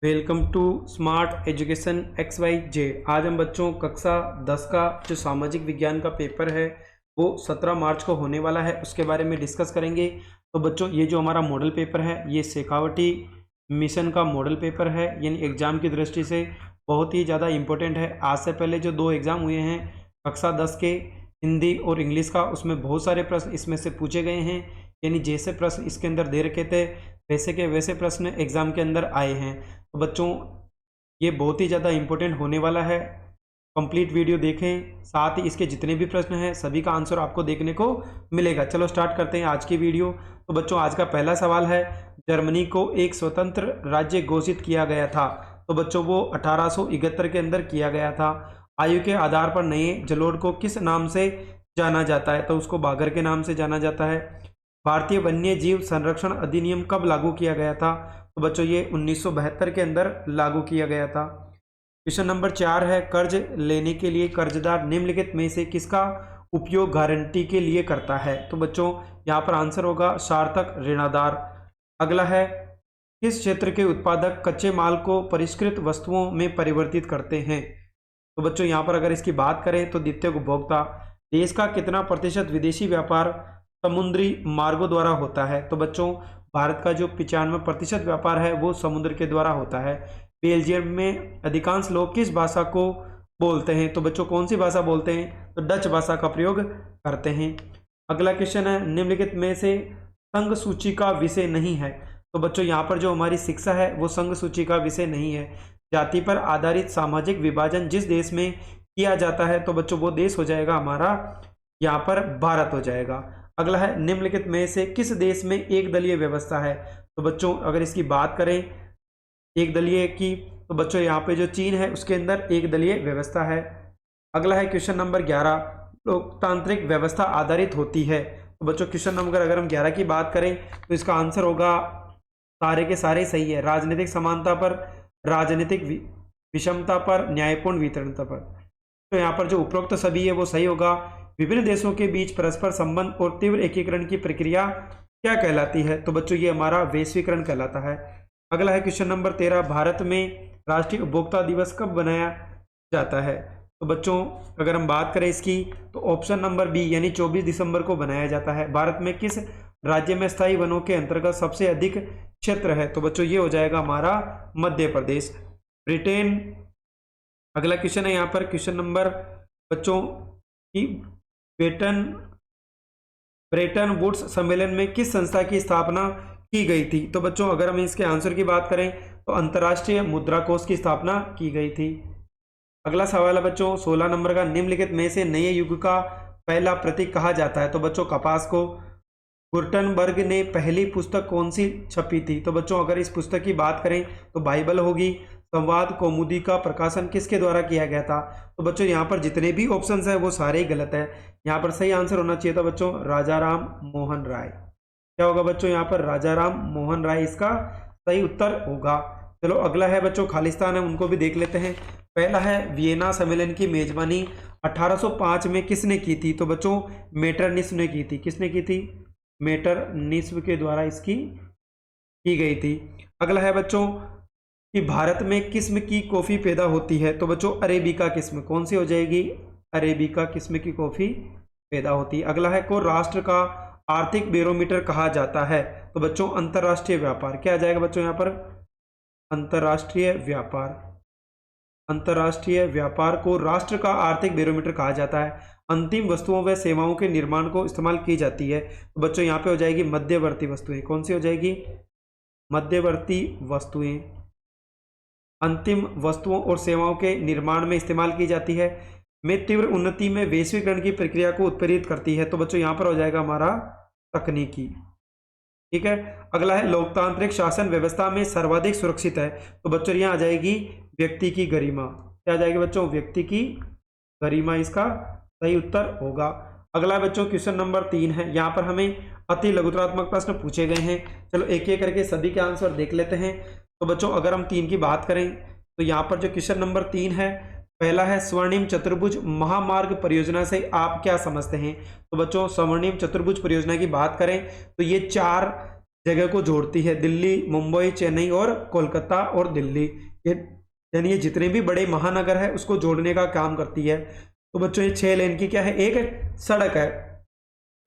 Welcome to smart education X Y Z. आज हम बच्चों कक्षा 10 का जो सामाजिक विज्ञान का पेपर है वो 17 मार्च को होने वाला है, उसके बारे में डिस्कस करेंगे। तो बच्चों ये जो हमारा मॉडल पेपर है ये शेखावटी मिशन का मॉडल पेपर है, यानी एग्जाम की दृष्टि से बहुत ही ज़्यादा इम्पोर्टेंट है। आज से पहले जो 2 एग्ज़ाम हुए हैं कक्षा 10 के हिंदी और इंग्लिश का, उसमें बहुत सारे प्रश्न इसमें से पूछे गए हैं, यानी जैसे प्रश्न इसके अंदर दे रखे थे वैसे के वैसे प्रश्न एग्जाम के अंदर आए हैं। तो बच्चों ये बहुत ही ज़्यादा इम्पोर्टेंट होने वाला है। कंप्लीट वीडियो देखें, साथ ही इसके जितने भी प्रश्न हैं सभी का आंसर आपको देखने को मिलेगा। चलो स्टार्ट करते हैं आज की वीडियो। तो बच्चों आज का पहला सवाल है, जर्मनी को एक स्वतंत्र राज्य घोषित किया गया था। तो बच्चों वो 1871 के अंदर किया गया था। आयु के आधार पर नए जलोढ़ को किस नाम से जाना जाता है? तो उसको बाघर के नाम से जाना जाता है। भारतीय वन्य जीव संरक्षण अधिनियम कब लागू किया गया था? तो बच्चों ये 1972 के अंदर लागू किया गया था। क्वेश्चन नंबर 4 है, कर्ज लेने के लिए कर्जदार निम्नलिखित में से किसका उपयोग गारंटी के लिए करता है? तो बच्चों यहाँ पर आंसर होगा सार्थक ऋणाधार। अगला है, किस क्षेत्र के उत्पादक कच्चे माल को परिष्कृत वस्तुओं में परिवर्तित करते हैं? तो बच्चों यहाँ पर अगर इसकी बात करें तो द्वितीय उपभोक्ता। देश का कितना प्रतिशत विदेशी व्यापार समुद्री मार्गों द्वारा होता है? तो बच्चों भारत का जो 95% व्यापार है वो समुद्र के द्वारा होता है। बेल्जियम में अधिकांश लोग किस भाषा को बोलते हैं? तो बच्चों कौन सी भाषा बोलते हैं? तो डच भाषा का प्रयोग करते हैं। अगला क्वेश्चन है, निम्नलिखित में से संघ सूची का विषय नहीं है? तो बच्चों यहाँ पर जो हमारी शिक्षा है वो संघ सूची का विषय नहीं है। जाति पर आधारित सामाजिक विभाजन जिस देश में किया जाता है, तो बच्चों वो देश हो जाएगा हमारा यहाँ पर भारत हो जाएगा। अगला है, निम्नलिखित में से किस देश में एक दलीय व्यवस्था है? तो बच्चों अगर इसकी बात करें एक दलीय की, तो बच्चों यहाँ पे जो चीन है उसके अंदर एक दलीय व्यवस्था है। अगला है क्वेश्चन नंबर 11, लोकतांत्रिक व्यवस्था आधारित होती है? तो बच्चों क्वेश्चन नंबर अगर हम 11 की बात करें तो इसका आंसर होगा सारे के सारे सही है। राजनीतिक समानता पर, राजनीतिक विषमता पर, न्यायपूर्ण वितरणता पर। तो यहाँ पर जो उपरोक्त सभी है वो सही होगा। विभिन्न देशों के बीच परस्पर संबंध और तीव्र एकीकरण की प्रक्रिया क्या कहलाती है? तो बच्चों ये हमारा वैश्वीकरण कहलाता है। अगला है क्वेश्चन नंबर 13, भारत में राष्ट्रीय उपभोक्ता दिवस कब मनाया जाता है? तो बच्चों अगर हम बात करें इसकी तो ऑप्शन नंबर बी यानी 24 दिसंबर को बनाया जाता है। भारत में किस राज्य में स्थायी वनों के अंतर्गत सबसे अधिक क्षेत्र है? तो बच्चों ये हो जाएगा हमारा मध्य प्रदेश, ब्रिटेन। अगला क्वेश्चन है यहाँ पर क्वेश्चन नंबर बच्चों की ब्रेटन वुड्स सम्मेलन में किस संस्था की स्थापना की गई थी? तो बच्चों अगर हम इसके आंसर की बात करें तो अंतर्राष्ट्रीय मुद्रा कोष की स्थापना की गई थी। अगला सवाल है बच्चों 16 नंबर का, निम्नलिखित में से नए युग का पहला प्रतीक कहा जाता है? तो बच्चों कपास को। गुटनबर्ग ने पहली पुस्तक कौन सी छपी थी? तो बच्चों अगर इस पुस्तक की बात करें तो बाइबल होगी। संवाद कौमुदी का प्रकाशन किसके द्वारा किया गया था? तो बच्चों यहाँ पर जितने भी ऑप्शंस है वो सारे ही गलत है। यहाँ पर सही आंसर होना चाहिए था बच्चों राजा राम मोहन राय। क्या होगा बच्चों यहाँ पर राजा राम मोहन राय इसका सही उत्तर होगा। चलो अगला है बच्चों खालिस्तान है, उनको भी देख लेते हैं। पहला है, वियना सम्मेलन की मेजबानी 1805 में किसने की थी? तो बच्चों मेटरनिश ने की थी। किसने की थी? मेटरनिश के द्वारा इसकी की गई थी। अगला है बच्चों कि भारत में किस्म की कॉफी पैदा होती है? तो बच्चों अरेबिका किस्म। कौन सी हो जाएगी? अरेबिका किस्म की कॉफी पैदा होती है। अगला है, को राष्ट्र का आर्थिक बैरोमीटर कहा जाता है? तो बच्चों अंतरराष्ट्रीय व्यापार। क्या आ जाएगा बच्चों यहाँ पर? अंतरराष्ट्रीय व्यापार। अंतरराष्ट्रीय व्यापार को राष्ट्र का आर्थिक बैरोमीटर कहा जाता है। अंतिम वस्तुओं व सेवाओं के निर्माण को इस्तेमाल की जाती है? तो बच्चों यहाँ पे हो जाएगी मध्यवर्ती वस्तुएं। कौन सी हो जाएगी? मध्यवर्ती वस्तुएं अंतिम वस्तुओं और सेवाओं के निर्माण में इस्तेमाल की जाती है। में तीव्र उन्नति में वैश्वीकरण की प्रक्रिया को उत्प्रेरित करती है? तो बच्चों यहाँ पर हो जाएगा हमारा तकनीकी। ठीक है। अगला है, लोकतांत्रिक शासन व्यवस्था में सर्वाधिक सुरक्षित है? तो बच्चों यहाँ आ जाएगी व्यक्ति की गरिमा। क्या आ जाएगी बच्चों? व्यक्ति की गरिमा इसका सही उत्तर होगा। अगला बच्चों क्वेश्चन नंबर 3 है, यहाँ पर हमें अति लघुत्तरात्मक प्रश्न पूछे गए हैं। चलो एक एक करके सभी के आंसर देख लेते हैं। तो बच्चों अगर हम 3 की बात करें तो यहाँ पर जो क्वेश्चन नंबर 3 है, पहला है, स्वर्णिम चतुर्भुज महामार्ग परियोजना से आप क्या समझते हैं? तो बच्चों स्वर्णिम चतुर्भुज परियोजना की बात करें तो ये 4 जगह को जोड़ती है, दिल्ली, मुंबई, चेन्नई और कोलकाता और दिल्ली, ये यानी ये जितने भी बड़े महानगर है उसको जोड़ने का काम करती है। तो बच्चों ये 6 लेन की क्या है, एक सड़क है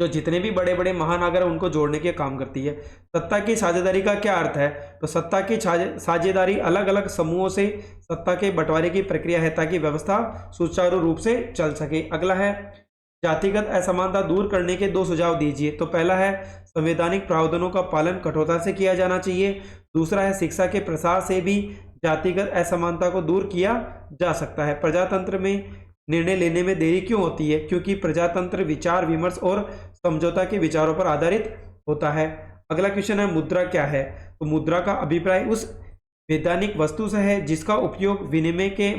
जो जितने भी बड़े बड़े महानगर है उनको जोड़ने के काम करती है। सत्ता की साझेदारी का क्या अर्थ है, तो सत्ता की साझेदारी अलग अलग समूहों से सत्ता के बंटवारे की प्रक्रिया है ताकि व्यवस्था सुचारू रूप से चल सके। अगला है जातिगत असमानता दूर करने के 2 सुझाव दीजिए। तो पहला है संवैधानिक प्रावधानों का पालन कठोरता से किया जाना चाहिए। दूसरा है शिक्षा के प्रसार से भी जातिगत असमानता को दूर किया जा सकता है। प्रजातंत्र में निर्णय लेने में देरी क्यों होती है, क्योंकि प्रजातंत्र विचार विमर्श और समझौता के विचारों पर आधारित होता है। अगला क्वेश्चन है मुद्रा क्या है, तो मुद्रा का अभिप्राय उस वैधानिक वस्तु से है जिसका उपयोग विनिमय के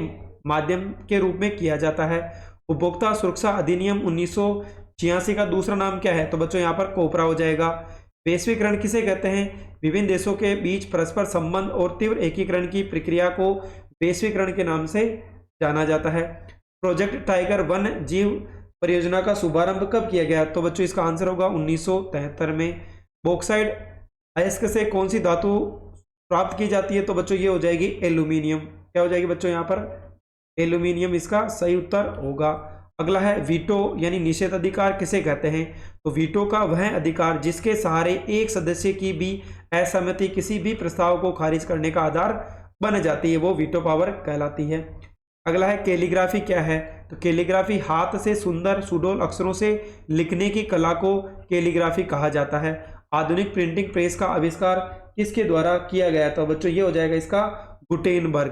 माध्यम के रूप में किया जाता है। उपभोक्ता सुरक्षा अधिनियम 1986 का दूसरा नाम क्या है, तो बच्चों यहाँ पर कोपरा हो जाएगा। वैश्वीकरण किसे कहते हैं, विभिन्न देशों के बीच परस्पर संबंध और तीव्र एकीकरण की प्रक्रिया को वैश्वीकरण के नाम से जाना जाता है। प्रोजेक्ट टाइगर वन जीव परियोजना का शुभारंभ कब किया गया, तो बच्चों इसका आंसर होगा 1973 में। बॉक्साइट अयस्क से कौन सी धातु प्राप्त की जाती है, तो बच्चों ये हो जाएगी एल्यूमिनियम। क्या हो जाएगी बच्चों यहाँ पर, एल्यूमिनियम इसका सही उत्तर होगा। अगला है वीटो यानी निषेध अधिकार किसे कहते हैं, तो वीटो का वह अधिकार जिसके सहारे एक सदस्य की भी असहमति किसी भी प्रस्ताव को खारिज करने का आधार बन जाती है, वो वीटो पावर कहलाती है। अगला है कैलीग्राफी क्या है, तो कैलीग्राफी हाथ से सुंदर सुडोल अक्षरों से लिखने की कला को कैलीग्राफी कहा जाता है। आधुनिक प्रिंटिंग प्रेस का आविष्कार किसके द्वारा किया गया, तो बच्चों ये हो जाएगा इसका गुटेनबर्ग।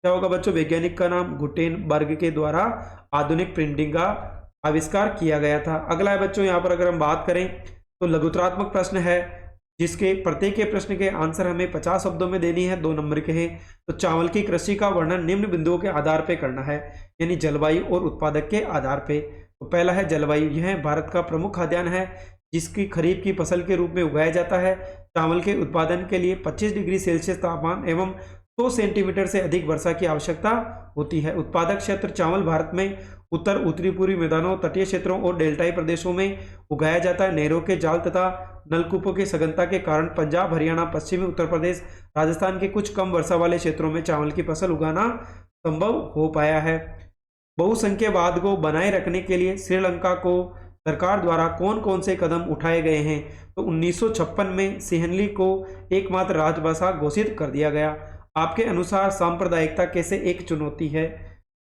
क्या होगा बच्चों, वैज्ञानिक का नाम गुटेनबर्ग के द्वारा आधुनिक प्रिंटिंग का आविष्कार किया गया था। अगला है बच्चों यहाँ पर अगर हम बात करें तो लघुत्रात्मक प्रश्न है जिसके प्रत्येक के प्रश्न के आंसर हमें 50 शब्दों में देनी है, 2 नंबर के हैं। तो चावल की कृषि का वर्णन निम्न बिंदुओं के आधार पर करना है, यानी जलवायु और उत्पादक के आधार पे। तो पहला है जलवायु, यह भारत का प्रमुख खाद्यान्न है जिसकी खरीफ की फसल के रूप में उगाया जाता है। चावल के उत्पादन के लिए 25 डिग्री सेल्सियस तापमान एवं 100 सेंटीमीटर से अधिक वर्षा की आवश्यकता होती है। उत्पादक क्षेत्र चावल भारत में उत्तर उत्तरी पूर्वी मैदानों, तटीय क्षेत्रों और डेल्टाई प्रदेशों में उगाया जाता है। नहरों के जाल तथा नलकूपों की सघनता के कारण पंजाब, हरियाणा, पश्चिमी उत्तर प्रदेश, राजस्थान के कुछ कम वर्षा वाले क्षेत्रों में चावल की फसल उगाना संभव हो पाया है। बहुसंख्यवाद को बनाए रखने के लिए श्रीलंका को सरकार द्वारा कौन कौन से कदम उठाए गए हैं, तो 1956 में सिंहली को एकमात्र राजभाषा घोषित कर दिया गया। आपके अनुसार सांप्रदायिकता कैसे एक चुनौती है,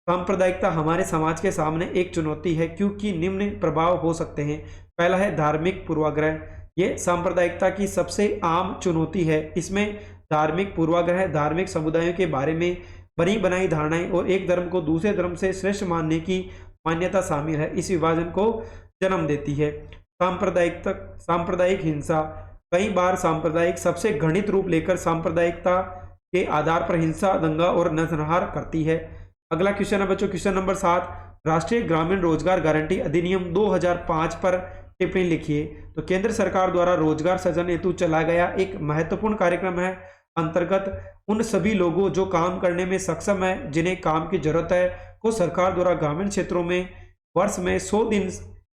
सांप्रदायिकता हमारे समाज के सामने एक चुनौती है क्योंकि निम्न प्रभाव हो सकते हैं। पहला है धार्मिक पूर्वाग्रह, ये सांप्रदायिकता की सबसे आम चुनौती है। इसमें धार्मिक पूर्वाग्रह धार्मिक समुदायों के बारे में बनी बनाई धारणाएं और एक धर्म को दूसरे धर्म से श्रेष्ठ मानने की मान्यता शामिल है, इस विभाजन को जन्म देती है। सांप्रदायिक हिंसा, कई बार सांप्रदायिक सबसे घृणित रूप लेकर सांप्रदायिकता के आधार पर हिंसा, दंगा और नरसंहार करती है। अगला क्वेश्चन है बच्चों, क्वेश्चन नंबर 7, राष्ट्रीय ग्रामीण रोजगार गारंटी अधिनियम 2005 पर टिप्पणी लिखिए। तो केंद्र सरकार द्वारा रोजगार सृजन हेतु चलाया गया एक महत्वपूर्ण कार्यक्रम है। अंतर्गत उन सभी लोगों जो काम करने में सक्षम है जिन्हें काम की जरूरत है को सरकार द्वारा ग्रामीण क्षेत्रों में वर्ष में 100 दिन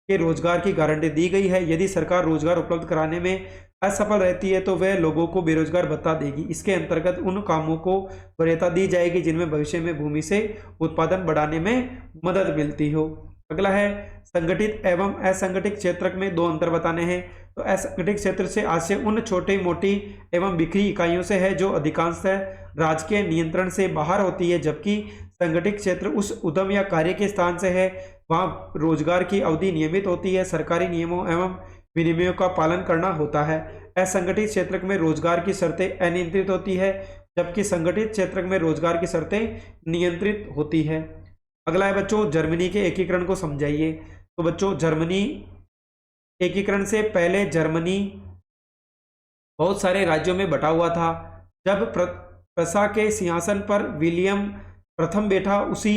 के रोजगार की गारंटी दी गई है। यदि सरकार रोजगार उपलब्ध कराने में असफल रहती है तो वह लोगों को बेरोजगार भत्ता देगी। इसके अंतर्गत उन कामों को वरीयता दी जाएगी जिनमें भविष्य में भूमि से उत्पादन बढ़ाने में मदद मिलती हो। अगला है संगठित एवं असंगठित क्षेत्र में 2 अंतर बताने हैं। तो असंगठित क्षेत्र से आशय उन छोटी मोटी एवं बिखरी इकाइयों से है जो अधिकांशतः राजकीय नियंत्रण से बाहर होती है, जबकि संगठित क्षेत्र उस उद्यम या कार्य के स्थान से है वहाँ रोजगार की अवधि नियमित होती है, सरकारी नियमों एवं विनियमों का पालन करना होता है। असंगठित क्षेत्र में रोजगार की शर्तें अनियंत्रित होती है, जबकि संगठित क्षेत्र में रोजगार की शर्तें नियंत्रित होती है। अगला है बच्चों जर्मनी के एकीकरण को समझाइए। तो बच्चों जर्मनी एकीकरण से पहले जर्मनी बहुत सारे राज्यों में बटा हुआ था। जब प्रसा के सिंहासन पर विलियम प्रथम बैठा उसी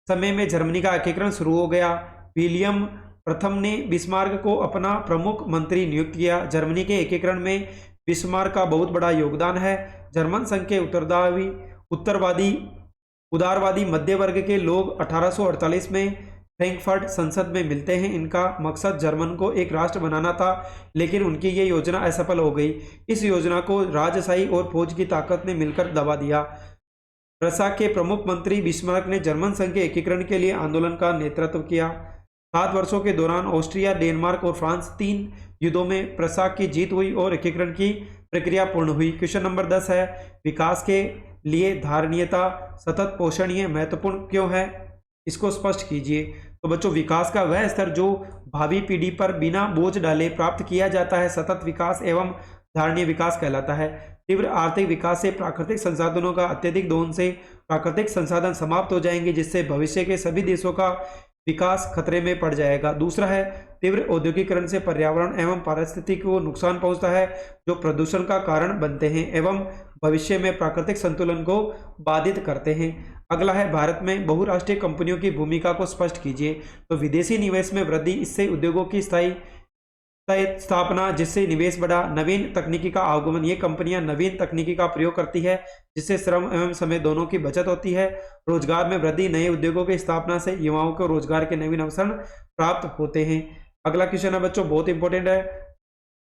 समय में जर्मनी का एकीकरण शुरू हो गया। विलियम प्रथम ने बिस्मार्क को अपना प्रमुख मंत्री नियुक्त किया। जर्मनी के एकीकरण में बिस्मार्क का बहुत बड़ा योगदान है। जर्मन संघ के उदारवादी मध्य वर्ग के लोग 1848 में फ्रैंकफर्ट संसद में मिलते हैं। इनका मकसद जर्मन को एक राष्ट्र बनाना था, लेकिन उनकी ये योजना असफल हो गई। इस योजना को राजशाही और फौज की ताकत ने मिलकर दबा दिया। प्रसा के प्रमुख मंत्री बिस्मार्क ने जर्मन संघ के एकीकरण के लिए आंदोलन का नेतृत्व किया। 7 वर्षों के दौरान ऑस्ट्रिया, डेनमार्क और फ्रांस 3 युद्धों में प्रसा की जीत हुई और एकीकरण की प्रक्रिया पूर्ण हुई। क्वेश्चन नंबर 10 है, विकास के लिए धारणीयता, सतत पोषणीय महत्वपूर्ण क्यों है? इसको स्पष्ट कीजिए। तो बच्चों, विकास का वह स्तर जो भावी पीढ़ी पर बिना बोझ डाले प्राप्त किया जाता है, सतत विकास एवं धारणीय विकास कहलाता है। तीव्र आर्थिक विकास से प्राकृतिक संसाधनों का अत्यधिक दोहन से प्राकृतिक संसाधन समाप्त हो जाएंगे, जिससे भविष्य के सभी देशों का विकास खतरे में पड़ जाएगा। दूसरा है, तीव्र औद्योगिकरण से पर्यावरण एवं पारिस्थितिकी को नुकसान पहुंचता है, जो प्रदूषण का कारण बनते हैं एवं भविष्य में प्राकृतिक संतुलन को बाधित करते हैं। अगला है, भारत में बहुराष्ट्रीय कंपनियों की भूमिका को स्पष्ट कीजिए। तो विदेशी निवेश में वृद्धि, इससे उद्योगों की स्थायी स्थापना, जिससे निवेश बढ़ा। नवीन तकनीकी का आगमन, ये कंपनियां नवीन तकनीकी का प्रयोग करती है, जिससे श्रम एवं समय दोनों की बचत होती है। रोजगार में वृद्धि, नए उद्योगों की स्थापना से युवाओं को रोजगार के नवीन अवसर प्राप्त होते हैं। अगला क्वेश्चन है बच्चों, बहुत इंपॉर्टेंट है,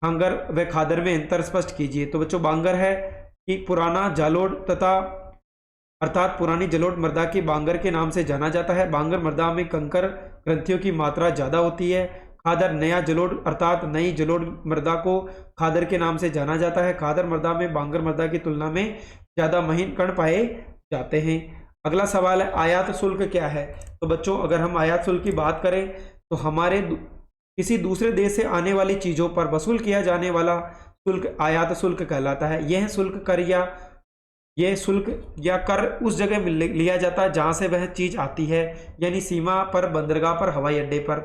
बांगर व खादर में अंतर स्पष्ट कीजिए। तो बच्चों, बांगर है कि पुराना जालोड तथा अर्थात पुरानी जलोढ़ मृदा की बांगर के नाम से जाना जाता है। बांगर मृदा में कंकर ग्रंथियों की मात्रा ज्यादा होती है। खादर, नया जलोढ़ अर्थात नई जलोढ़ मृदा को खादर के नाम से जाना जाता है। खादर मृदा में बांगर मृदा की तुलना में ज्यादा महीन कण पाए जाते हैं। अगला सवाल है, आयात शुल्क क्या है? तो बच्चों, अगर हम आयात शुल्क की बात करें तो हमारे किसी दूसरे देश से आने वाली चीजों पर वसूल किया जाने वाला शुल्क आयात शुल्क कहलाता है। यह शुल्क या कर उस जगह लिया जाता है जहां से वह चीज आती है, यानी सीमा पर, बंदरगाह पर, हवाई अड्डे पर।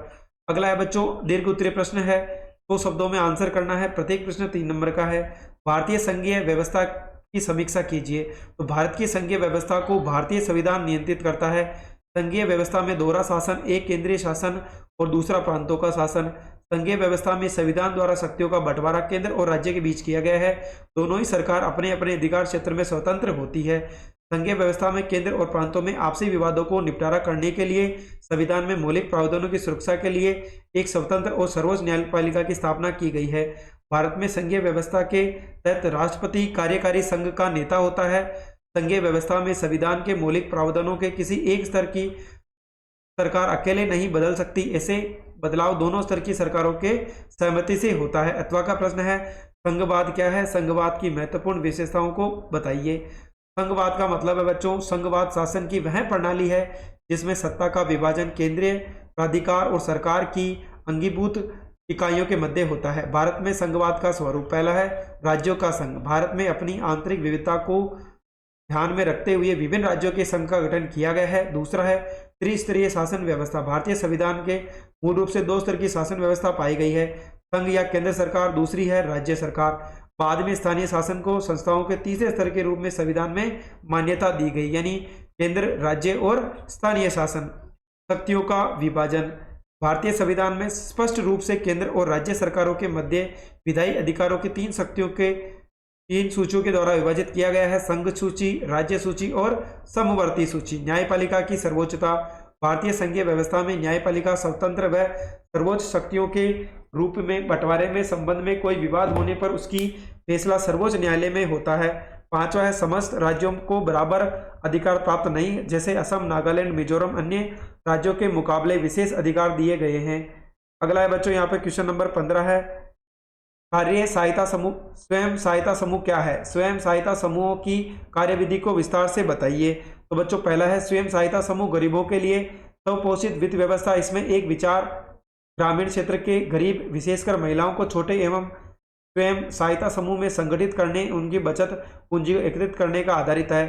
अगला है बच्चों, दीर्घ उत्तरीय प्रश्न है, 2 शब्दों में आंसर करना है। प्रत्येक प्रश्न 3 नंबर का है। भारतीय संघीय व्यवस्था की समीक्षा कीजिए। तो भारत की संघीय व्यवस्था को भारतीय संविधान नियंत्रित करता है। संघीय व्यवस्था में दोहरा शासन, एक केंद्रीय शासन और दूसरा प्रांतों का शासन। संघीय व्यवस्था में संविधान द्वारा शक्तियों का बंटवारा केंद्र और राज्य के बीच किया गया है। दोनों ही सरकार अपने अपने अधिकार क्षेत्र में स्वतंत्र होती है। संघीय व्यवस्था में केंद्र और प्रांतों में आपसी विवादों को निपटारा करने के लिए संविधान में मौलिक प्रावधानों की सुरक्षा के लिए एक स्वतंत्र और सर्वोच्च न्यायपालिका की स्थापना की गई है। भारत में संघीय व्यवस्था के तहत राष्ट्रपति कार्यकारी संघ का नेता होता है। संघीय व्यवस्था में संविधान के मौलिक प्रावधानों के किसी एक स्तर की सरकार अकेले नहीं बदल सकती। ऐसे बदलाव दोनों स्तर की सरकारों के सहमति से होता है। अथवा का प्रश्न है, संघवाद क्या है? संघवाद की महत्वपूर्ण विशेषताओं को बताइए। संघवाद का मतलब है बच्चों, संघवाद शासन की वह प्रणाली है जिसमें सत्ता का विभाजन केंद्रीय प्राधिकार और सरकार की अंगीभूत इकाइयों के मध्य होता है। भारत में संघवाद का स्वरूप, पहला है राज्यों का संघ। भारत में अपनी आंतरिक विविधता को ध्यान में रखते हुए विभिन्न राज्यों के संघ का गठन किया गया है। दूसरा है त्रिस्तरीय शासन व्यवस्था। भारतीय संविधान के मूल रूप से 2 स्तर की शासन व्यवस्था पाई गई है, संघ या केंद्र सरकार, दूसरी है राज्य सरकार। बाद में स्थानीय शासन को संस्थाओं के तीसरे स्तर के रूप में संविधान में मान्यता दी गई, यानी केंद्र, राज्य और स्थानीय शासन। शक्तियों का विभाजन, भारतीय संविधान में स्पष्ट रूप से केंद्र और राज्य सरकारों के मध्य विधायी अधिकारों की 3 शक्तियों के 3 सूचियों के द्वारा विभाजित किया गया है, संघ सूची, राज्य सूची और समवर्ती सूची। न्यायपालिका की सर्वोच्चता, भारतीय संघीय व्यवस्था में न्यायपालिका स्वतंत्र व सर्वोच्च शक्तियों के रूप में बंटवारे में संबंध में कोई विवाद होने पर उसकी फैसला सर्वोच्च न्यायालय में होता है। 5वां है समस्त राज्यों को बराबर अधिकार प्राप्त नहीं, जैसे असम, नागालैंड, मिजोरम अन्य राज्यों के मुकाबले विशेष अधिकार दिए गए हैं। अगला है बच्चों, यहाँ पे क्वेश्चन नंबर 15 है, कार्य सहायता समूह, स्वयं सहायता समूह क्या है? स्वयं सहायता समूहों की कार्यविधि को विस्तार से बताइए। तो बच्चों, पहला है स्वयं सहायता समूह गरीबों के लिए स्वपोषित वित्त व्यवस्था। इसमें एक विचार ग्रामीण क्षेत्र के गरीब, विशेषकर महिलाओं को छोटे एवं स्वयं सहायता समूह में संगठित करने, उनकी बचत पूंजी को एकत्रित करने का आधारित है।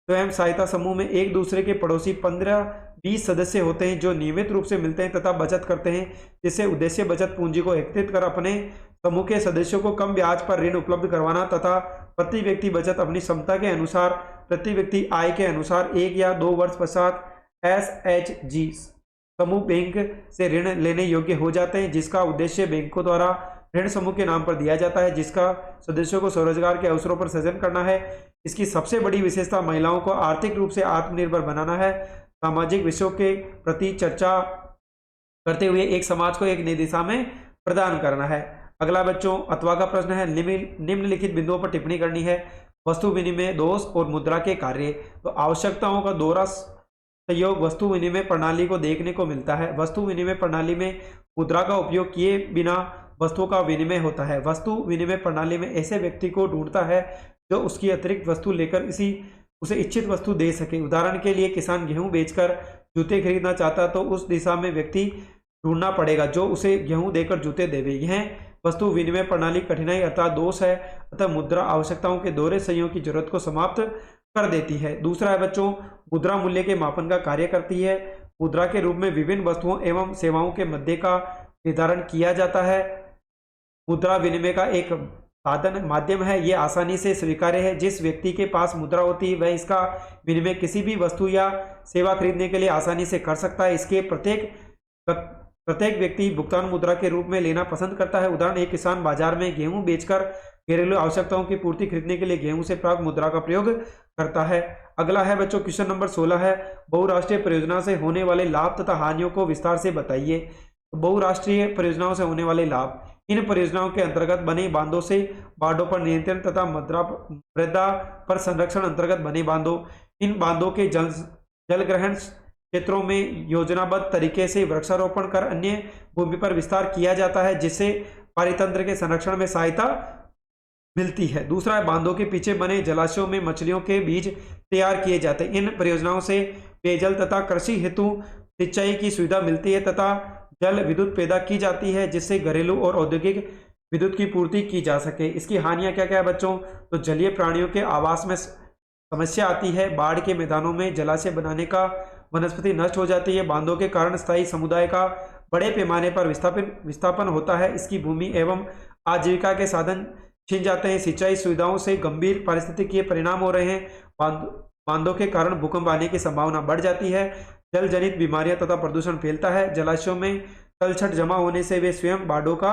स्वयं सहायता समूह में एक दूसरे के पड़ोसी 15-20 सदस्य होते हैं जो नियमित रूप से मिलते हैं तथा बचत करते हैं, जिससे उद्देश्य बचत पूंजी को एकत्रित कर अपने समूह के सदस्यों को कम ब्याज पर ऋण उपलब्ध करवाना तथा प्रति व्यक्ति बचत अपनी क्षमता के अनुसार, प्रति व्यक्ति आय के अनुसार 1 या 2 वर्ष पश्चात SHG समूह बैंक से ऋण लेने योग्य हो जाते हैं, जिसका उद्देश्य बैंकों द्वारा ऋण समूह के नाम पर दिया जाता है, जिसका सदस्यों को स्वरोजगार के अवसरों पर सृजन करना है। इसकी सबसे बड़ी विशेषता महिलाओं को आर्थिक रूप से आत्मनिर्भर बनाना है। सामाजिक विषयों के प्रति चर्चा करते हुए एक समाज को एक नई दिशा में प्रदान करना है। अगला बच्चों अथवा का प्रश्न है, निम्नलिखित बिंदुओं पर टिप्पणी करनी है। वस्तु विनिमय दोष और मुद्रा के कार्य। तो आवश्यकताओं का दोहरा सहयोग वस्तु विनिमय प्रणाली को देखने को मिलता है। वस्तु विनिमय प्रणाली में मुद्रा का उपयोग किए बिना वस्तुओं का विनिमय होता है। वस्तु विनिमय प्रणाली में ऐसे व्यक्ति को ढूंढता है जो उसकी अतिरिक्त वस्तु लेकर उसे इच्छित वस्तु दे सके। उदाहरण के लिए किसान गेहूं बेचकर जूते खरीदना चाहता तो उस दिशा में व्यक्ति ढूंढना पड़ेगा जो उसे गेहूं देकर जूते देवे। यह वस्तु विनिमय प्रणाली कठिनाई अर्थात दोष है। अतः मुद्रा आवश्यकताओं के दोहरे सहयोग की जरूरत को समाप्त कर देती है। दूसरा है बच्चों, मुद्रा मूल्य के मापन का कार्य करती है। मुद्रा के रूप में विभिन्न वस्तुओं एवं सेवाओं के मध्य का निर्धारण किया जाता है। मुद्रा विनिमय का एक साधन माध्यम है, ये आसानी से स्वीकार्य है। जिस व्यक्ति के पास मुद्रा होती है वह इसका विनिमय किसी भी वस्तु या सेवा खरीदने के लिए आसानी से कर सकता है। इसके प्रत्येक व्यक्ति भुगतान मुद्रा के रूप में लेना पसंद करता है। उदाहरण, एक किसान बाजार में गेहूं बेचकर घरेलू आवश्यकताओं की पूर्ति खरीदने के लिए गेहूं से प्राप्त मुद्रा का प्रयोग करता है। अगला है बच्चों क्वेश्चन नंबर 16 है, बहुराष्ट्रीय परियोजना से होने वाले लाभ तथा हानियों को विस्तार से बताइए। बहुराष्ट्रीय परियोजनाओं से होने वाले लाभ, इन परियोजनाओं के अंतर्गत बने बांधों से बाढ़ों पर नियंत्रण तथा मृदा पर संरक्षण अंतर्गत बने बांधों, इन बांधों के जलग्रहण क्षेत्रों में योजनाबद्ध तरीके से वृक्षारोपण कर अन्य भूमि पर विस्तार किया जाता है जिससे पारितंत्र के संरक्षण में सहायता मिलती है। दूसरा है, बांधों के पीछे बने जलाशयों में मछलियों के बीज तैयार किए जाते हैं। इन परियोजनाओं से पेयजल तथा कृषि हेतु सिंचाई की सुविधा मिलती है तथा जल विद्युत पैदा की जाती है जिससे घरेलू और औद्योगिक विद्युत की पूर्ति की जा सके। इसकी हानियां क्या क्या है बच्चों, तो जलीय प्राणियों के आवास में समस्या आती है। बाढ़ के मैदानों में जलाशय बनाने का वनस्पति नष्ट हो जाती है। बांधों के कारण स्थायी समुदाय का बड़े पैमाने पर विस्थापन होता है। इसकी भूमि एवं आजीविका के साधन छिन जाते हैं। सिंचाई सुविधाओं से गंभीर पारिस्थितिकीय परिणाम हो रहे हैं। बांधों के कारण भूकंप आने की संभावना बढ़ जाती है। जल जनित बीमारियां तथा प्रदूषण फैलता है। जलाशयों में तलछट जमा होने से वे स्वयं बाढ़ों का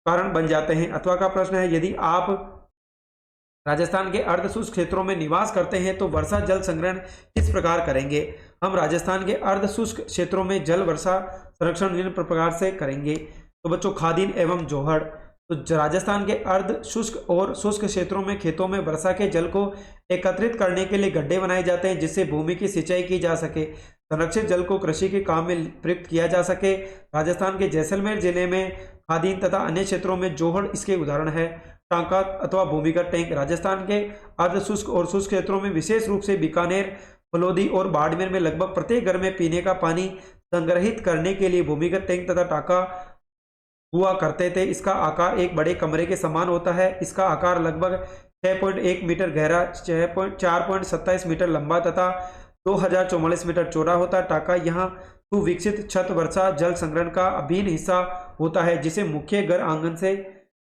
कारण बन जाते हैं। अथवा का प्रश्न है, यदि आप राजस्थान के अर्ध शुष्क क्षेत्रों में निवास करते हैं तो वर्षा जल संग्रहण किस प्रकार करेंगे। हम राजस्थान के अर्ध शुष्क क्षेत्रों में जल वर्षा संरक्षण निम्न प्रकार से करेंगे। तो बच्चों, खादीन एवं जोहड़, तो राजस्थान के अर्ध शुष्क और शुष्क क्षेत्रों में खेतों में वर्षा के जल को एकत्रित करने के लिए गड्ढे बनाए जाते हैं जिससे भूमि की सिंचाई की जा सके, संरक्षित जल को कृषि के काम में प्रयुक्त किया जा सके। राजस्थान के जैसलमेर जिले में खादीन तथा अन्य क्षेत्रों में जोहड़ इसके उदाहरण है। टांका अथवा भूमिगत टैंक, राजस्थान के अर्ध शुष्क और शुष्क क्षेत्रों में विशेष रूप से बीकानेर, फलोदी और बाड़मेर में लगभग प्रत्येक घर में पीने का पानी संग्रहित करने के लिए भूमिगत टैंक तथा टांका हुआ करते थे। इसका आकार एक बड़े कमरे के समान होता है। इसका आकार लगभग 6.1 मीटर गहरा, 4.27 मीटर लंबा तथा 2044 मीटर चौड़ा होता है। टांका यहाँ सुविकसित छत वर्षा जल संग्रहण का अभिन्न हिस्सा होता है जिसे मुख्य घर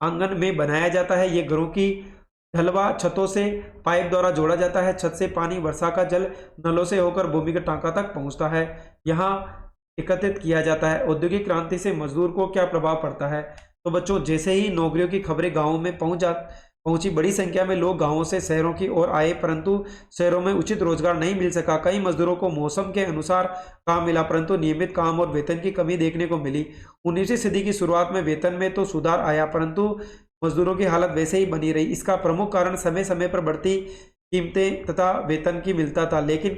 आंगन में बनाया जाता है। ये घरों की ढलवा छतों से पाइप द्वारा जोड़ा जाता है। छत से पानी वर्षा का जल नलों से होकर भूमिगत टांका तक पहुंचता है, यहाँ एकत्रित किया जाता है। औद्योगिक क्रांति से मजदूर को क्या प्रभाव पड़ता है। तो बच्चों, जैसे ही नौकरियों की खबरें गाँवों में पहुंची, बड़ी संख्या में लोग गांवों से शहरों की ओर आए परंतु शहरों में उचित रोजगार नहीं मिल सका। कई मजदूरों को मौसम के अनुसार काम मिला परंतु नियमित काम और वेतन की कमी देखने को मिली। 19वीं सदी की शुरुआत में वेतन में तो सुधार आया परंतु मजदूरों की हालत वैसे ही बनी रही। इसका प्रमुख कारण समय समय पर बढ़ती कीमतें तथा वेतन की मिलता था, लेकिन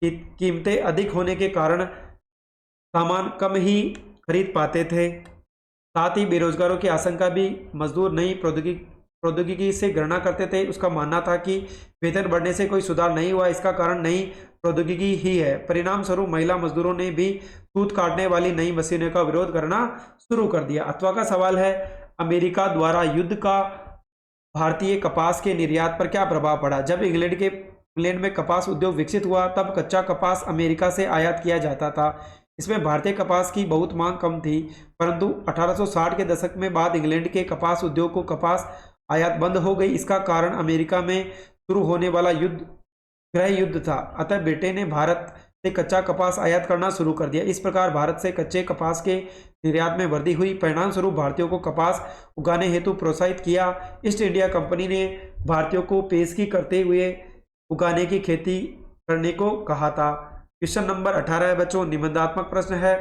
कीमतें अधिक होने के कारण सामान कम ही खरीद पाते थे। साथ ही बेरोजगारों की आशंका भी। मजदूर नई प्रौद्योगिकी से गणना करते थे। उसका मानना था कि वेतन बढ़ने से कोई सुधार नहीं हुआ, इसका कारण नई प्रौद्योगिकी ही है। परिणाम स्वरूप महिला मजदूरों ने भी सूत काटने वाली नई मशीनों का विरोध करना शुरू कर दिया। अथवा का सवाल है, अमेरिका द्वारा युद्ध का भारतीय कपास के निर्यात पर क्या प्रभाव पड़ा। जब इंग्लैंड में कपास उद्योग विकसित हुआ तब कच्चा कपास अमेरिका से आयात किया जाता था। इसमें भारतीय कपास की बहुत मांग कम थी परंतु 1860 के दशक में बाद इंग्लैंड के कपास उद्योग को कपास आयात बंद हो गई। इसका कारण अमेरिका में शुरू होने वाला गृह युद्ध था। अतः ब्रिटेन ने भारत से कच्चा कपास आयात करना शुरू कर दिया। इस प्रकार भारत से कच्चे कपास के निर्यात में वृद्धि हुई। परिणाम स्वरूप भारतीयों को कपास उगाने हेतु प्रोत्साहित किया। ईस्ट इंडिया कंपनी ने भारतीयों को पेशगी करते हुए उगाने की खेती करने को कहा था। क्वेश्चन नंबर 18 है बच्चों, निबंधात्मक प्रश्न है,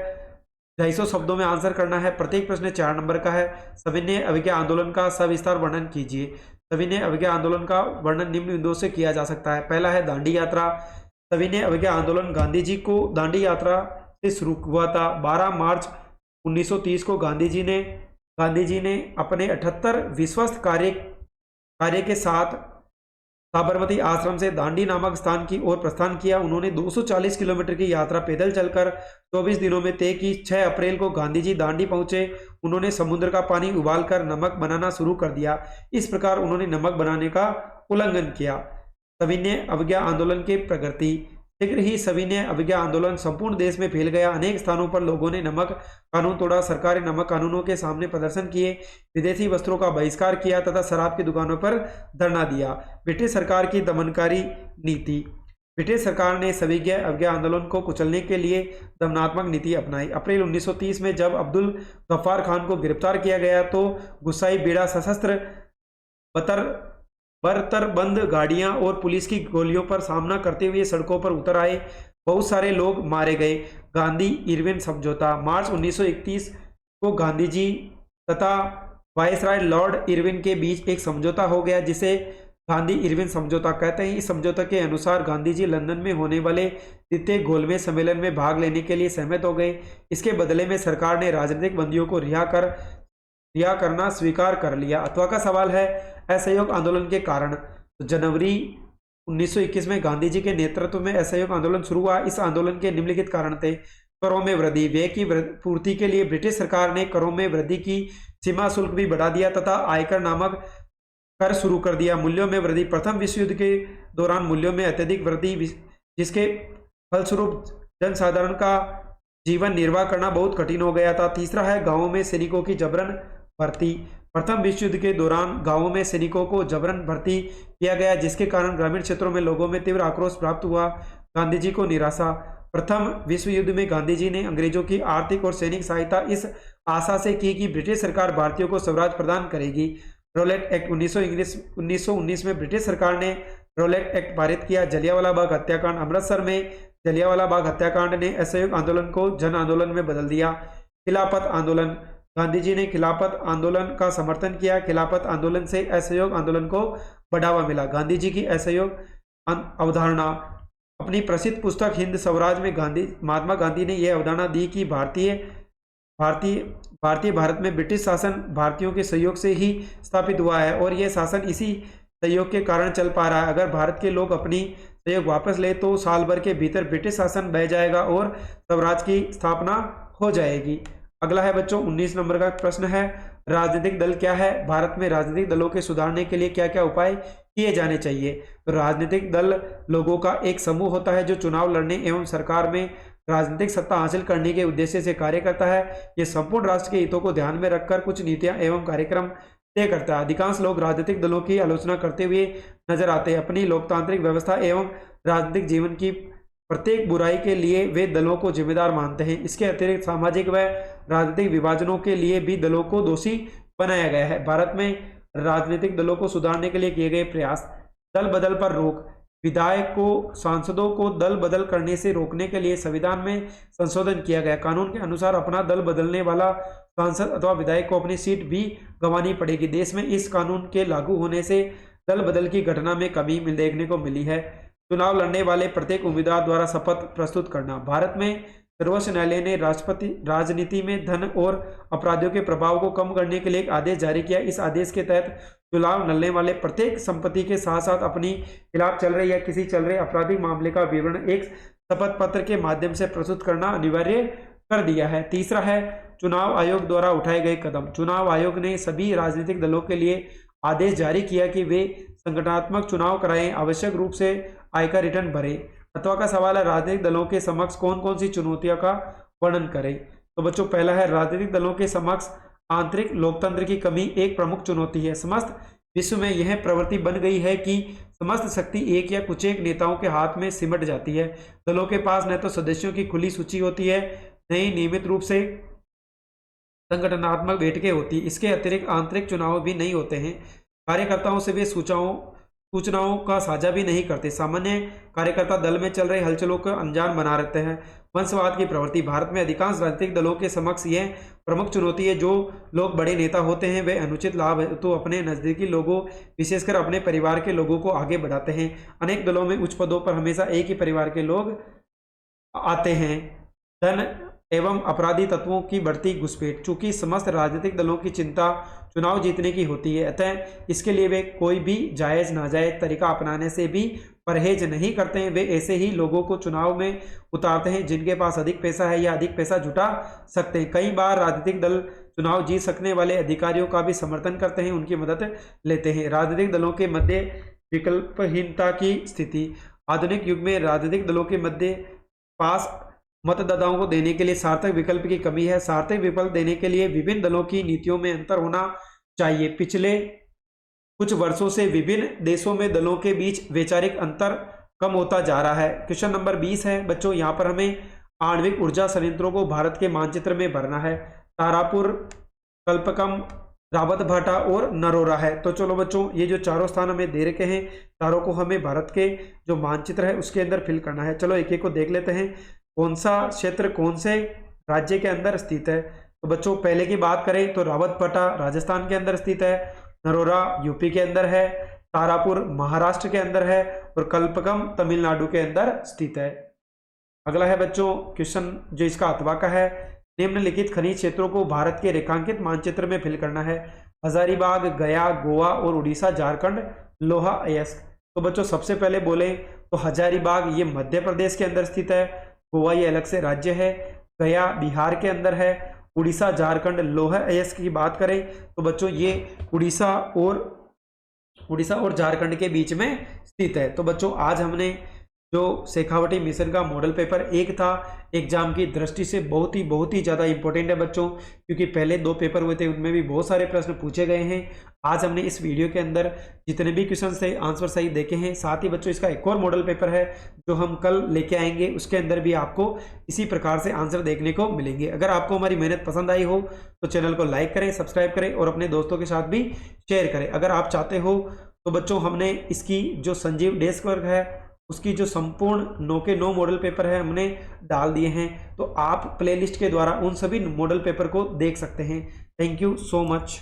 250 शब्दों में आंसर करना है। प्रत्येक प्रश्न 4 नंबर का है। सविनय अवज्ञा आंदोलन का सविस्तार वर्णन कीजिए। सविनय अवज्ञा आंदोलन का वर्णन निम्न बिंदुओं से किया जा सकता है। पहला है दांडी यात्रा। सविनय अवज्ञा आंदोलन गांधी जी को दांडी यात्रा से शुरू हुआ था। 12 मार्च 1930 को गांधी जी ने अपने 78 विश्वस्त कार्य के साथ साबरमती आश्रम से दांडी नामक स्थान की ओर प्रस्थान किया। उन्होंने 240 किलोमीटर की यात्रा पैदल चलकर 24 दिनों में तय की। 6 अप्रैल को गांधी जी दांडी पहुंचे। उन्होंने समुद्र का पानी उबालकर नमक बनाना शुरू कर दिया। इस प्रकार उन्होंने नमक बनाने का उल्लंघन किया। सविनय अवज्ञा आंदोलन की प्रगति। शीघ्र ही सविनय अवज्ञा आंदोलन संपूर्ण देश में फैल गया। अनेक स्थानों पर लोगों ने नमक कानून तोड़ा, सरकारी नमक कानूनों के सामने प्रदर्शन किए, विदेशी वस्त्रों का बहिष्कार किया तथा शराब की दुकानों पर धरना दिया। ब्रिटिश सरकार की दमनकारी नीति। ब्रिटिश सरकार ने सविनय अवज्ञा आंदोलन को कुचलने के लिए दमनात्मक नीति अपनाई। अप्रैल 1930 में जब अब्दुल गफ्फार खान को गिरफ्तार किया गया तो गुस्साई बेड़ा सशस्त्र बर्तरबंद गाड़ियां और पुलिस की गोलियों पर सामना करते हुए सड़कों पर उतर आए। बहुत सारे लोग मारे गए। गांधी इरविन समझौता। मार्च 1931 को गांधी जी तथा वायसराय लॉर्ड इरविन के बीच एक समझौता हो गया जिसे गांधी इरविन समझौता कहते हैं। इस समझौते के अनुसार गांधी जी लंदन में होने वाले द्वितीय गोलमेज सम्मेलन में भाग लेने के लिए सहमत हो गए। इसके बदले में सरकार ने राजनीतिक बंदियों को रिहा करना स्वीकार कर लिया। अथवा का सवाल है, असहयोग आंदोलन के कारण। तो जनवरी 1921 में गांधी जी के नेतृत्व में असहयोग आंदोलन शुरू हुआ। इस आंदोलन के निम्नलिखित कारण थे। करों में वृद्धि। व्यय की पूर्ति के लिए ब्रिटिश सरकार ने करों में वृद्धि की सीमा शुल्क भी बढ़ा दिया तथा आयकर नामक कर शुरू कर दिया। मूल्यों में वृद्धि। प्रथम विश्व युद्ध के दौरान मूल्यों में अत्यधिक वृद्धि, जिसके फलस्वरूप जनसाधारण का जीवन निर्वाह करना बहुत कठिन हो गया था। तीसरा है गांवों में सैनिकों की जबरन भर्ती। प्रथम विश्व युद्ध के दौरान गांवों में सैनिकों को जबरन भर्ती किया गया, जिसके कारण ग्रामीण क्षेत्रों में लोगों में तीव्र आक्रोश प्राप्त हुआ। गांधी जी को निराशा। प्रथम विश्व युद्ध में गांधी जी ने अंग्रेजों की आर्थिक और सैनिक सहायता इस आशा से की कि ब्रिटिश सरकार भारतीयों को स्वराज प्रदान करेगी। रॉलेट एक्ट 1919 में ब्रिटिश सरकार ने रॉलेट एक्ट पारित किया। जलियांवाला बाग हत्याकांड। अमृतसर में जलियांवाला बाग हत्याकांड ने असहयोग आंदोलन को जन आंदोलन में बदल दिया। खिलाफत आंदोलन। गांधी जी ने खिलाफत आंदोलन का समर्थन किया। खिलाफत आंदोलन से असहयोग आंदोलन को बढ़ावा मिला। गांधी जी की असहयोग अवधारणा। अपनी प्रसिद्ध पुस्तक हिंद स्वराज में महात्मा गांधी ने यह अवधारणा दी कि भारत में ब्रिटिश शासन भारतीयों के सहयोग से ही स्थापित हुआ है और यह शासन इसी सहयोग के कारण चल पा रहा है। अगर भारत के लोग अपनी सहयोग वापस ले तो साल भर के भीतर ब्रिटिश शासन बह जाएगा और स्वराज की स्थापना हो जाएगी। अगला है बच्चों 19 नंबर का प्रश्न है, राजनीतिक दल क्या है? भारत में राजनीतिक दलों के सुधारने के लिए क्या क्या उपाय किए जाने चाहिए? तो राजनीतिक दल लोगों का एक समूह होता है जो चुनाव लड़ने एवं सरकार में राजनीतिक सत्ता हासिल करने के उद्देश्य से कार्य करता है। ये संपूर्ण राष्ट्र के हितों को ध्यान में रखकर कुछ नीतियां एवं कार्यक्रम तय करता है। अधिकांश लोग राजनीतिक दलों की आलोचना करते हुए नजर आते हैं। अपनी लोकतांत्रिक व्यवस्था एवं राजनीतिक जीवन की प्रत्येक बुराई के लिए वे दलों को जिम्मेदार मानते हैं। इसके अतिरिक्त सामाजिक व राजनीतिक विभाजनों के लिए भी दलों को दोषी बनाया गया है। भारत में राजनीतिक दलों को सुधारने के लिए किए गए प्रयास। दल बदल पर रोक। विधायकों सांसदों को दल बदल करने से रोकने के लिए संविधान में संशोधन किया गया। कानून के अनुसार अपना दल बदलने वाला सांसद अथवा विधायक को अपनी सीट भी गंवानी पड़ेगी। देश में इस कानून के लागू होने से दल बदल की घटना में कमी देखने को मिली है। चुनाव लड़ने वाले प्रत्येक उम्मीदवार द्वारा शपथ प्रस्तुत करना। भारत में सर्वोच्च न्यायालय ने राजनीति में धन और अपराधियों के प्रभाव को कम करने के लिए एक आदेश जारी किया। इस आदेश के तहत चुनाव लड़ने वाले प्रत्येक संपत्ति के साथ साथ अपनी खिलाफ चल रहे या किसी चल रहे आपराधिक मामले का विवरण एक शपथ पत्र के माध्यम से प्रस्तुत करना अनिवार्य कर दिया है। तीसरा है चुनाव आयोग द्वारा उठाए गए कदम। चुनाव आयोग ने सभी राजनीतिक दलों के लिए आदेश जारी किया कि वे संगठनात्मक चुनाव कराएं, आवश्यक रूप से आयकर रिटर्न भरें। अथवा का सवाल है, राजनीतिक दलों के समक्ष कौन कौन सी चुनौतियों का वर्णन करें? तो बच्चों पहला है, राजनीतिक दलों के समक्ष आंतरिक लोकतंत्र की कमी एक प्रमुख चुनौती है। समस्त विश्व में यह प्रवृत्ति बन गई है कि समस्त शक्ति एक या कुछ एक नेताओं के हाथ में सिमट जाती है। दलों के पास न तो सदस्यों की खुली सूची होती है, न ही नियमित रूप से संगठनात्मक बैठकें होती। इसके अतिरिक्त आंतरिक चुनाव भी नहीं होते हैं। कार्यकर्ताओं से वे सूचनाओं का साझा भी नहीं करते। सामान्य कार्यकर्ता दल में चल रहे हलचलों को अनजान बना रहते हैं। वंशवाद की प्रवृत्ति, भारत में अधिकांश राजनीतिक दलों के समक्ष यह प्रमुख चुनौती है। जो लोग बड़े नेता होते हैं वे अनुचित लाभ तो अपने नजदीकी लोगों, विशेषकर अपने परिवार के लोगों को आगे बढ़ाते हैं। अनेक दलों में उच्च पदों पर हमेशा एक ही परिवार के लोग आते हैं। धन एवं अपराधी तत्वों की बढ़ती घुसपैठ, चूंकि समस्त राजनीतिक दलों की चिंता चुनाव जीतने की होती है, अतः इसके लिए वे कोई भी जायज नाजायज तरीका अपनाने से भी परहेज नहीं करते हैं। वे ऐसे ही लोगों को चुनाव में उतारते हैं जिनके पास अधिक पैसा है या अधिक पैसा जुटा सकते हैं। कई बार राजनीतिक दल चुनाव जीत सकने वाले अधिकारियों का भी समर्थन करते हैं, उनकी मदद लेते हैं। राजनीतिक दलों के मध्य विकल्पहीनता की स्थिति, आधुनिक युग में राजनीतिक दलों के मध्य पास मतदाताओं को देने के लिए सार्थक विकल्प की कमी है। सार्थक विकल्प देने के लिए विभिन्न दलों की नीतियों में अंतर होना चाहिए। पिछले कुछ वर्षों से विभिन्न देशों में दलों के बीच वैचारिक अंतर कम होता जा रहा है। क्वेश्चन नंबर 20 है बच्चों, यहाँ पर हमें आणविक ऊर्जा संयंत्रों को भारत के मानचित्र में भरना है। तारापुर, कल्पकम, रावतभाटा और नरोरा है। तो चलो बच्चों, ये जो चारों स्थान हमें दे रखे हैं, चारों को हमें भारत के जो मानचित्र है उसके अंदर फिल करना है। चलो एक एक को देख लेते हैं। कौन सा क्षेत्र कौन से राज्य के अंदर स्थित है? तो बच्चों पहले की बात करें तो रावतभाटा राजस्थान के अंदर स्थित है, नरोरा यूपी के अंदर है, तारापुर महाराष्ट्र के अंदर है और कल्पकम तमिलनाडु के अंदर स्थित है। अगला है बच्चों क्वेश्चन जो इसका अथवा का है, निम्नलिखित खनिज क्षेत्रों को भारत के रेखांकित मानचित्र में फिल करना है। हजारीबाग, गया, गोवा और उड़ीसा, झारखंड, लोहा अयस्क। तो बच्चों सबसे पहले बोले तो हजारीबाग ये मध्य प्रदेश के अंदर स्थित है, गोवा ये अलग से राज्य है, गया बिहार के अंदर है, उड़ीसा, झारखंड, लोहा अयस्क की बात करें तो बच्चों ये उड़ीसा और झारखंड के बीच में स्थित है। तो बच्चों आज हमने जो शेखावटी मिशन का मॉडल पेपर 1 था, एग्जाम की दृष्टि से बहुत ही ज़्यादा इंपॉर्टेंट है बच्चों, क्योंकि पहले 2 पेपर हुए थे उनमें भी बहुत सारे प्रश्न पूछे गए हैं। आज हमने इस वीडियो के अंदर जितने भी क्वेश्चन थे आंसर सही देखे हैं। साथ ही बच्चों इसका एक और मॉडल पेपर है जो हम कल लेके आएंगे, उसके अंदर भी आपको इसी प्रकार से आंसर देखने को मिलेंगे। अगर आपको हमारी मेहनत पसंद आई हो तो चैनल को लाइक करें, सब्सक्राइब करें और अपने दोस्तों के साथ भी शेयर करें। अगर आप चाहते हो तो बच्चों हमने इसकी जो संजीव डेस्क वर्क है उसकी जो संपूर्ण 9 के 9 मॉडल पेपर है हमने डाल दिए हैं, तो आप प्लेलिस्ट के द्वारा उन सभी मॉडल पेपर को देख सकते हैं। Thank you so much.